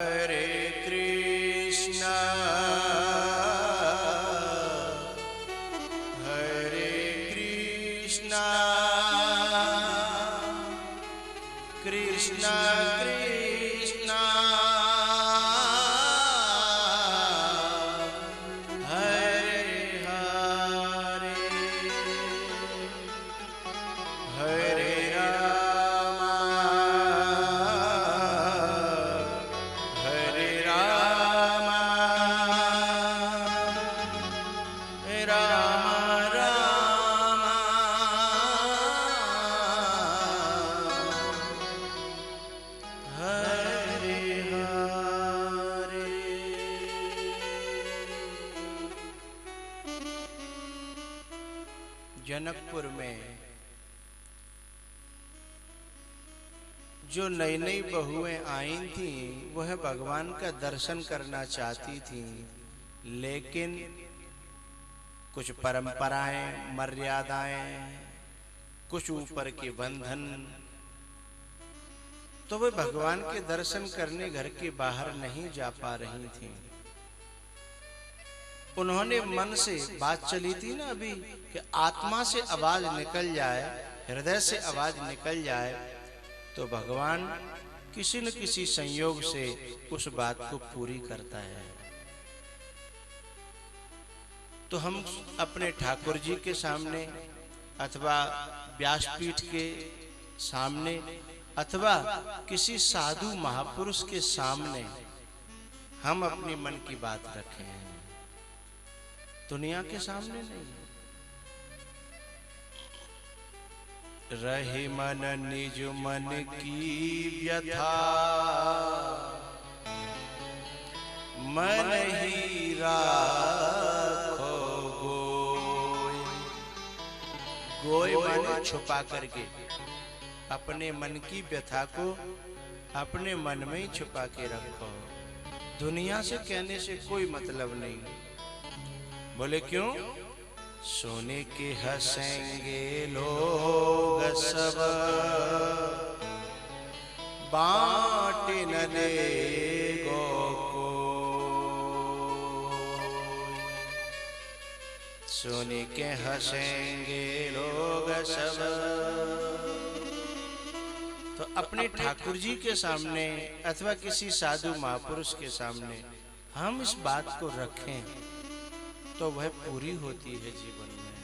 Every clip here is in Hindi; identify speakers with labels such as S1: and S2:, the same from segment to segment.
S1: हरे कृष्णा कृष्णा कृष्णा हरे हरे हरे राम हरे राम राम राम हरे हरे। जनकपुर में जो नई नई बहुएं आई थीं वह भगवान का दर्शन करना चाहती थीं, लेकिन कुछ परंपराएं, मर्यादाएं, कुछ ऊपर के बंधन, तो वे भगवान के दर्शन करने घर के बाहर नहीं जा पा रही थीं। उन्होंने मन से बात चली थी ना अभी कि आत्मा से आवाज निकल जाए, हृदय से आवाज निकल जाए तो भगवान किसी न किसी संयोग से उस बात को पूरी करता है। तो हम अपने ठाकुर जी के सामने अथवा व्यासपीठ के सामने अथवा किसी साधु महापुरुष के सामने हम अपनी मन की बात रखें, दुनिया के सामने नहीं। रही मन निज मन की व्यथा, मन ही राखो गोय। गोय माने छुपा करके, अपने मन की व्यथा को अपने मन में ही छुपा के रखो। दुनिया से कहने से कोई मतलब नहीं। बोले क्यों? सोने के हंसेंगे लोग सब, बांटे न देगो कोई। सोने के हंसेंगे लोग सब। तो अपने ठाकुर जी के सामने अथवा किसी साधु महापुरुष के सामने हम इस बात को रखें तो वह पूरी होती है जीवन में।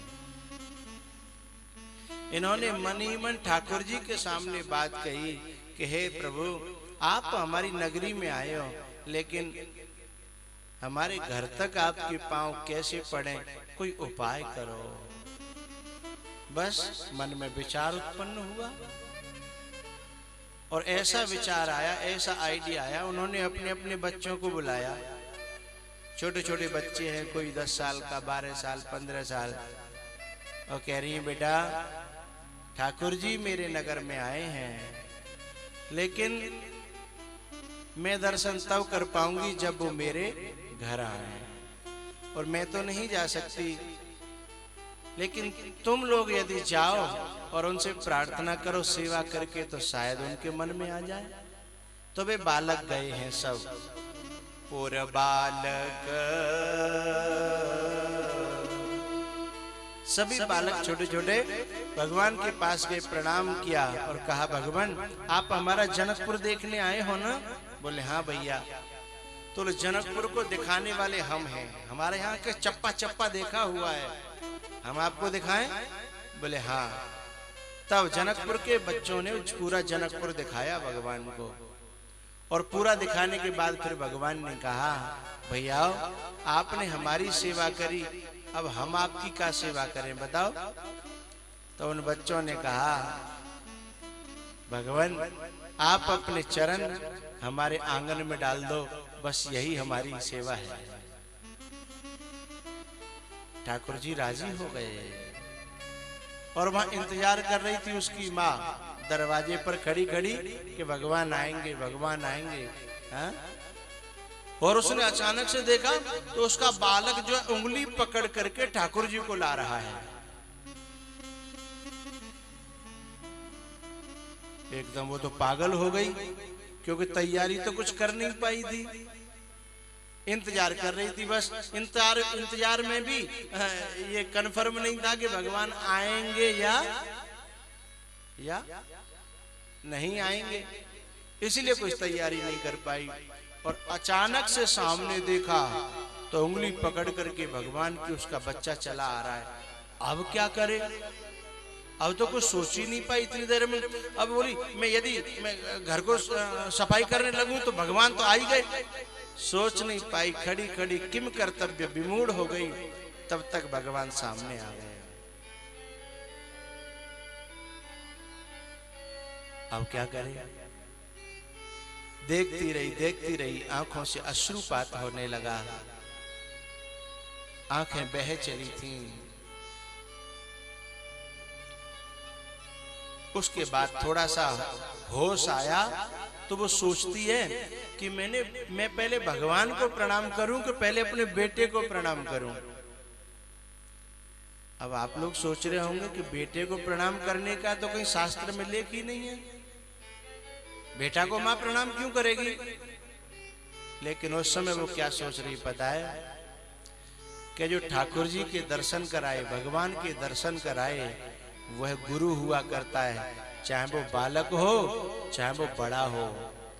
S1: इन्होंने मन ही मन ठाकुर जी के सामने बात कही कि हे प्रभु, आप हमारी नगरी में आए हो, लेकिन हमारे घर तक आपके पांव कैसे पड़े, कोई उपाय करो। बस मन में विचार उत्पन्न हुआ और ऐसा विचार आया, ऐसा आइडिया आया। उन्होंने अपने अपने बच्चों को बुलाया। छोटे छोटे बच्चे हैं, कोई 10 साल का, 12 साल, 15 साल, और कह रही हैं बेटा ठाकुर जी मेरे नगर में आए हैं, लेकिन मैं दर्शन तब कर पाऊंगी जब वो मेरे घर आए, और मैं तो नहीं जा सकती। लेकिन तुम लोग यदि जाओ और उनसे प्रार्थना करो सेवा करके, तो शायद उनके मन में आ जाए। तो वे बालक गए हैं सब, पुर बालक, सभी बालक छोटे छोटे भगवान के पास गए, प्रणाम किया और कहा भगवान आप हमारा जनकपुर देखने आए हो ना? बोले हाँ भैया। तो जनकपुर को दिखाने वाले हम हैं, हमारे यहाँ के चप्पा चप्पा देखा हुआ है, हम आपको दिखाएं? बोले हाँ। तब जनकपुर के बच्चों ने पूरा जनकपुर दिखाया भगवान को, और पूरा दिखाने के बाद फिर भगवान ने कहा भैया आपने हमारी सेवा करी, अब हम आपकी क्या सेवा करें बताओ? तो उन बच्चों ने कहा भगवान आप अपने चरण हमारे आंगन में डाल दो, बस यही हमारी सेवा है। ठाकुर जी राजी हो गए और वहां इंतजार कर रही थी उसकी माँ दरवाजे पर खड़ी खड़ी कि भगवान आएंगे, भगवान आएंगे। हा? और उसने अचानक से देखा तो उसका बालक जो उंगली पकड़ करके ठाकुर जी को ला रहा है। एकदम वो तो पागल हो गई क्योंकि तैयारी तो कुछ कर नहीं पाई थी, इंतजार कर रही थी बस। इंतजार में भी ये कन्फर्म नहीं था कि भगवान आएंगे या नहीं आएंगे, इसीलिए कुछ तैयारी नहीं कर पाई। और अचानक से सामने देखा तो उंगली पकड़ करके भगवान की उसका बच्चा चला आ रहा है। अब क्या करे, अब तो कुछ सोच ही नहीं पाई इतनी देर में। अब बोली मैं घर को सफाई करने लगूं तो भगवान तो आ ही गए। सोच नहीं पाई, खड़ी खड़ी किम कर्तव्य विमूढ़ हो गई। तब तक भगवान सामने आ गए। अब क्या करे, देखती रही, आंखों से अश्रुपात होने लगा, आंखें बह चली थीं। उसके बाद थोड़ा सा होश आया तो वो सोचती है कि मैं पहले भगवान को प्रणाम करूं कि पहले अपने बेटे को प्रणाम करूं। अब आप लोग सोच रहे होंगे कि बेटे को प्रणाम करने का तो कहीं शास्त्र में लेख ही नहीं है, बेटा को मां प्रणाम क्यों करेगी। लेकिन उस समय वो क्या सोच रही पता है, कि जो ठाकुर जी के दर्शन कराए, भगवान के दर्शन कराए, वह गुरु हुआ करता है। चाहे वो बालक हो, चाहे वो बड़ा हो,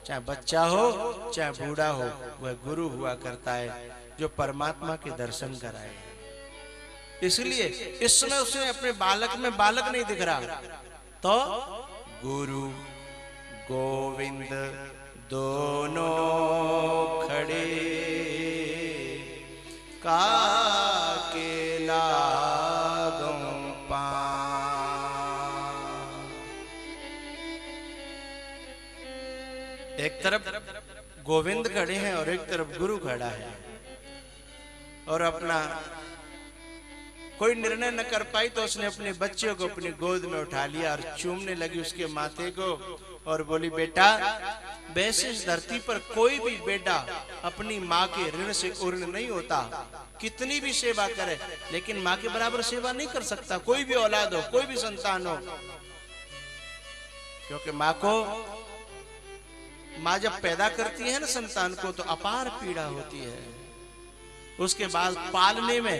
S1: चाहे बच्चा हो, चाहे बूढ़ा हो, वह गुरु हुआ करता है जो परमात्मा के दर्शन कराए। इसलिए इस समय उसे अपने बालक में बालक नहीं दिख रहा, तो गुरु गोविंद दोनों खड़े काके लागों एक तरफ गोविंद खड़े हैं और एक तरफ गुरु खड़ा है, और अपना कोई निर्णय न कर पाई तो उसने अपने बच्चे को अपनी गोद में उठा लिया और चूमने लगी उसके माथे को और बोली, बेटा वैसे इस धरती पर कोई भी बेटा अपनी माँ के ऋण से उर्ण नहीं होता, कितनी भी सेवा करे लेकिन माँ के बराबर सेवा नहीं कर सकता कोई भी औलाद हो, कोई भी संतान हो। क्योंकि माँ जब पैदा करती है ना संतान को तो अपार पीड़ा होती है, उसके बाद पालने में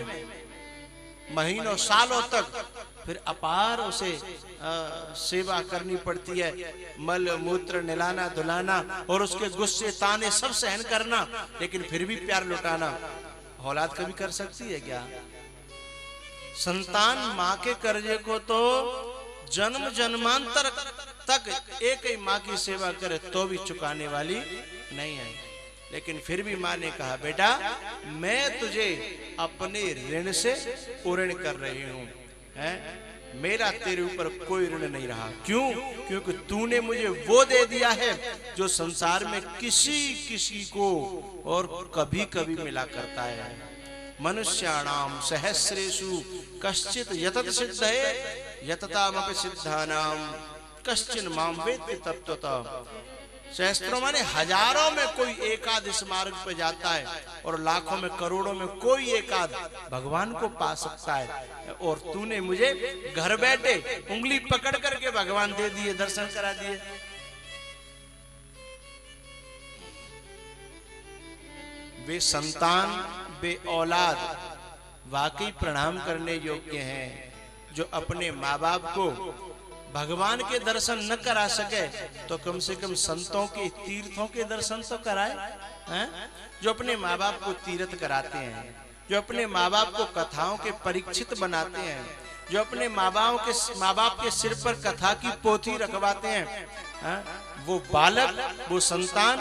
S1: महीनों सालों तक फिर अपार उसे सेवा करनी पड़ती है, मल मूत्र निलाना धुलाना और उसके गुस्से ताने सब सहन करना, लेकिन फिर भी प्यार लुटाना। औलाद कभी कर सकती है क्या? संतान माँ के कर्जे को तो जन्म जन्मांतर तक एक ही माँ की सेवा करे तो भी चुकाने वाली नहीं है। लेकिन फिर भी माँ ने कहा, बेटा मैं तुझे अपने ऋण से ऋण कर रही हूँ, मेरा तेरे ऊपर कोई ऋण नहीं रहा। क्यों? क्योंकि तूने मुझे वो दे दिया है जो संसार में किसी को और कभी कभी मिला करता है। मनुष्याणाम सहस्रेषु कश्चित यतत सिद्धये यततामपि सिद्धानाम कश्चिन माम वेत्ति तत्वतः। सहस्त्रों माने हजारों में कोई एकाद इस मार्ग पे जाता है और लाखों में करोड़ों में कोई एकाद भगवान को पा सकता है, और तूने मुझे घर बैठे उंगली पकड़ करके भगवान दे दिए, दर्शन करा दिए। वे संतान वे औलाद वाकई प्रणाम करने योग्य हैं जो अपने माँ बाप को भगवान के दर्शन न करा सके तो कम से कम संतों के तीर्थों के दर्शन तो कराए हैं? जो अपने माँ बाप को तीर्थ कराते हैं, जो अपने माँ बाप को कथाओं के परीक्षित बनाते हैं, जो अपने माँ बाप के सिर पर कथा की पोथी रखवाते हैं, वो बालक वो संतान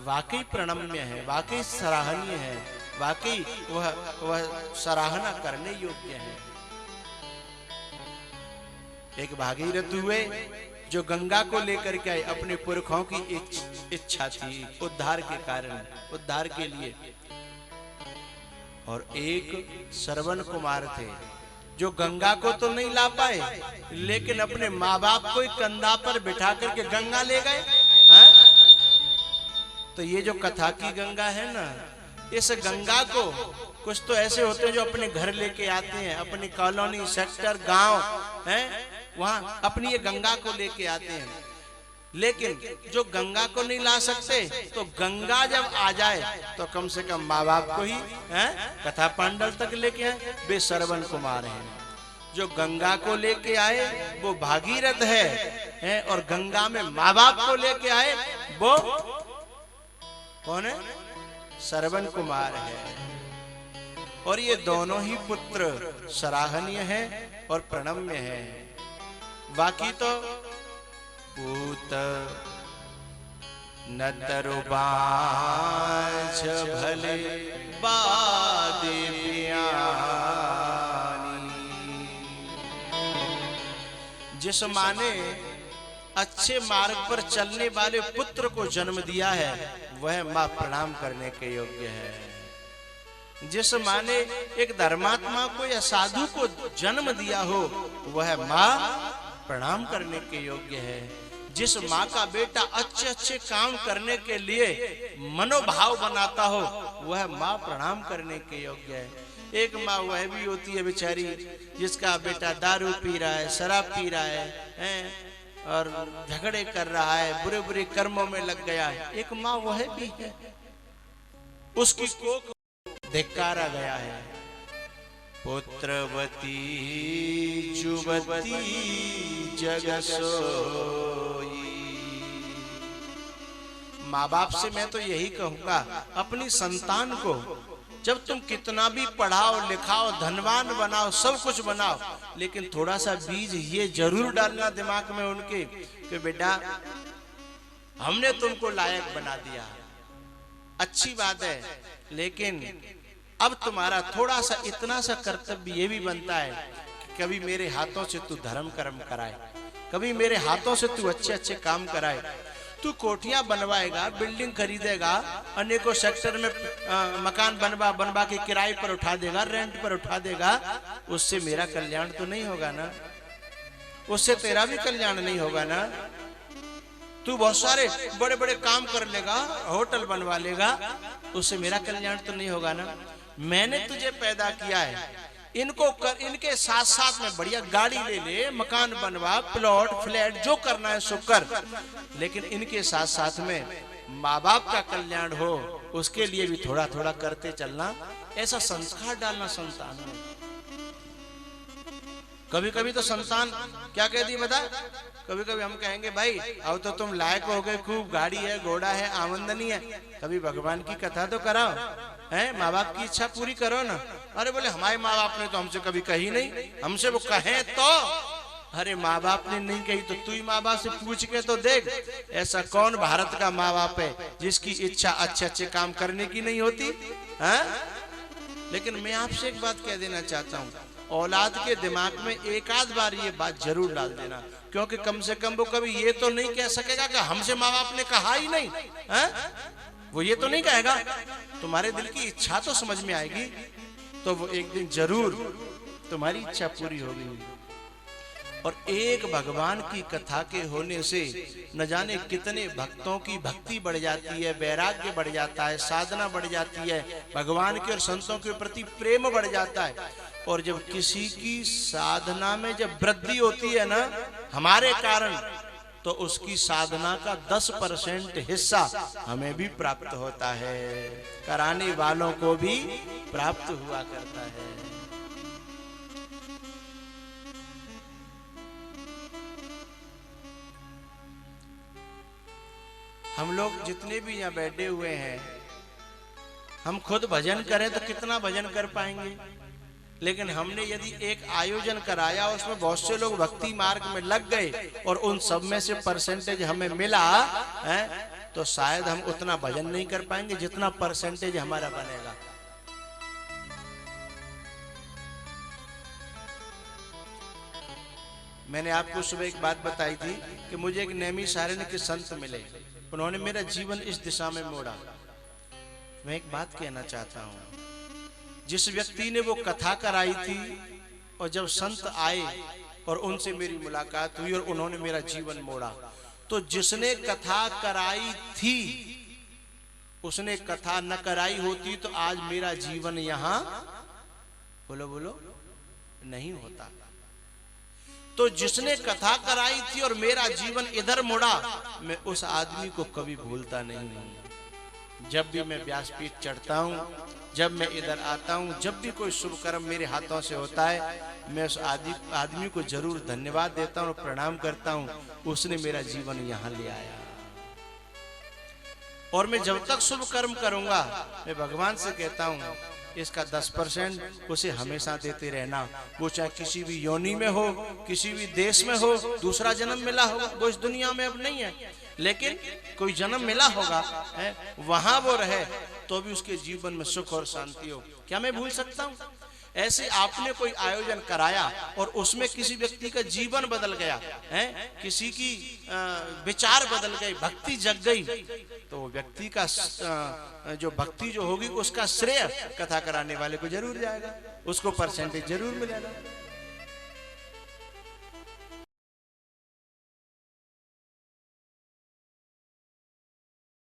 S1: वाकई प्रणम्य है, वाकई सराहनीय है, वाकई वह सराहना करने योग्य है। एक भागीरथ हुए जो गंगा को लेकर के आए, अपने पुरखों की इच्छा थी उद्धार के कारण, उद्धार के लिए। और एक श्रवण कुमार थे जो गंगा को तो नहीं ला पाए लेकिन अपने माँ बाप को कंधा पर बिठा करके गंगा ले गए। तो ये जो कथा की गंगा है ना, इस गंगा को कुछ तो ऐसे होते हैं जो अपने घर लेके आते हैं, अपनी कॉलोनी सेक्टर गांव है वहां अपनी ये गंगा को लेके आते हैं। लेकिन जो गंगा को नहीं ला सकते, तो गंगा जब आ जाए तो कम से कम माँ बाप को ही कथा पांडल तक लेके आए। वे श्रवण कुमार हैं। जो गंगा को लेके आए वो भागीरथ है, और गंगा में माँ बाप को लेके आए वो कौन है? श्रवण कुमार है। और ये दोनों ही पुत्र सराहनीय हैं और प्रणम्य हैं। बाकी तो पूत न तरु बांझ भले बादे जिस माँ ने अच्छे मार्ग पर चलने वाले पुत्र को जन्म दिया है वह माँ प्रणाम करने के योग्य है। जिस माँ ने एक धर्मात्मा को या साधु को जन्म दिया हो वह माँ प्रणाम करने के योग्य है। जिस माँ का बेटा अच्छे अच्छे काम करने के लिए मनोभाव बनाता हो वह माँ प्रणाम करने के योग्य है। एक माँ वह भी होती है बेचारी जिसका बेटा दारू पी रहा है, शराब पी रहा है, और झगड़े कर रहा है, बुरे बुरे कर्मों में लग गया है। एक माँ वह भी है, उसकी कोख धिक्कारा गया है। पुत्रवती जुवती जग सोई। माँ बाप से मैं तो यही कहूंगा, अपनी संतान को जब तुम कितना भी पढ़ाओ लिखाओ धनवान बनाओ सब कुछ बनाओ, लेकिन थोड़ा सा बीज ये जरूर डालना दिमाग में उनके कि बेटा हमने तुमको लायक बना दिया, अच्छी बात है, लेकिन अब तुम्हारा थोड़ा सा इतना सा कर्तव्य ये भी बनता है कि कभी मेरे हाथों से तू धर्म कर्म कराए, कभी मेरे हाथों से तू अच्छे अच्छे काम कराए। तू कोठियां बनवाएगा, बिल्डिंग खरीदेगा, अनेकों सेक्टर में मकान बनवा बनवा के किराए पर उठा देगा, रेंट पर उठा देगा, उससे मेरा कल्याण तो नहीं होगा ना, उससे तेरा भी कल्याण नहीं होगा ना। तू बहुत सारे बड़े बड़े काम कर लेगा, होटल बनवा लेगा, उससे मेरा कल्याण तो नहीं होगा ना। मैंने तुझे पैदा किया है, इनको कर, इनके साथ साथ में बढ़िया गाड़ी ले ले, मकान बनवा, प्लॉट फ्लैट जो करना है सो कर, लेकिन इनके साथ साथ में माँ बाप का कल्याण हो उसके लिए भी थोड़ा थोड़ा करते चलना, ऐसा संस्कार डालना संतान में। कभी कभी तो संतान क्या कहती बता, कभी कभी हम कहेंगे भाई अब तो तुम लायक हो गए, खूब गाड़ी है, घोड़ा है, आमदनी है, कभी भगवान की कथा तो कराओ, है माँ बाप की इच्छा पूरी करो ना। अरे बोले हमारे माँ बाप ने तो हमसे कभी कही नहीं, हमसे वो कहे तो। अरे माँ बाप ने नहीं कही तो तू ही माँ बाप से पूछ के तो देख, ऐसा कौन भारत का माँ बाप है जिसकी इच्छा अच्छे अच्छे काम करने की नहीं होती है? लेकिन मैं आपसे एक बात कह देना चाहता हूँ, औलाद के दिमाग में एक आध बार ये बात जरूर डाल देना, क्योंकि कम से कम वो कभी ये तो नहीं कह सकेगा कि हमसे माँ बाप ने कहा ही नहीं है? वो ये तो नहीं कहेगा। तुम्हारे दिल की इच्छा तो समझ में आएगी, तो वो एक दिन जरूर तुम्हारी इच्छा पूरी होगी। और एक भगवान की कथा के होने से न जाने कितने भक्तों की भक्ति बढ़ जाती है, वैराग्य बढ़ जाता है, साधना बढ़ जाती है, भगवान के और संतों के प्रति प्रेम बढ़ जाता है। और जब किसी की साधना में जब वृद्धि होती है ना हमारे कारण, तो उसकी साधना का 10% हिस्सा हमें भी प्राप्त होता है, कराने वालों को भी प्राप्त हुआ करता है। हम लोग जितने भी यहाँ बैठे हुए हैं, हम खुद भजन करें तो कितना भजन कर पाएंगे, लेकिन हमने यदि एक आयोजन कराया उसमें बहुत से लोग भक्ति मार्ग में लग गए और उन सब में से परसेंटेज हमें मिला है, तो शायद हम उतना भजन नहीं कर पाएंगे जितना परसेंटेज हमारा बनेगा। मैंने आपको सुबह एक बात बताई थी कि मुझे एक नैमिषारण्य के संत मिले, उन्होंने मेरा जीवन इस दिशा में मोड़ा। मैं एक बात कहना चाहता हूं, जिस व्यक्ति ने वो कथा कराई थी और जब संत आए और उनसे मेरी मुलाकात हुई और उन्होंने मेरा जीवन मोड़ा, तो जिसने कथा कराई थी उसने कथा न कराई होती तो आज मेरा जीवन यहां बोलो बोलो नहीं होता। तो जिसने कथा कराई थी और मेरा जीवन इधर मुड़ा, मैं उस आदमी को कभी भूलता नहीं हूं। जब भी मैं व्यासपीठ चढ़ता हूं, जब मैं इधर आता हूं, जब भी कोई शुभ कर्म मेरे हाथों से होता है, मैं उस आदमी को जरूर धन्यवाद देता हूं और प्रणाम करता हूं। उसने मेरा जीवन यहां ले आया। और मैं जब तक शुभ कर्म करूंगा, मैं भगवान से कहता हूं इसका 10% उसे हमेशा देते रहना। वो चाहे किसी भी योनि में हो, किसी भी देश में हो, दूसरा जन्म मिला होगा, वो इस दुनिया में अब नहीं है, लेकिन कोई जन्म मिला होगा है, वहां वो रहे तो भी उसके जीवन में सुख और शांति हो। क्या मैं भूल सकता हूं? ऐसे आपने कोई आयोजन कराया और उसमें किसी व्यक्ति का जीवन बदल गया है, किसी की विचार बदल गई, भक्ति जग गई, तो व्यक्ति का जो भक्ति जो होगी उसका श्रेय कथा कराने वाले को जरूर जाएगा, उसको परसेंटेज जरूर मिलेगा।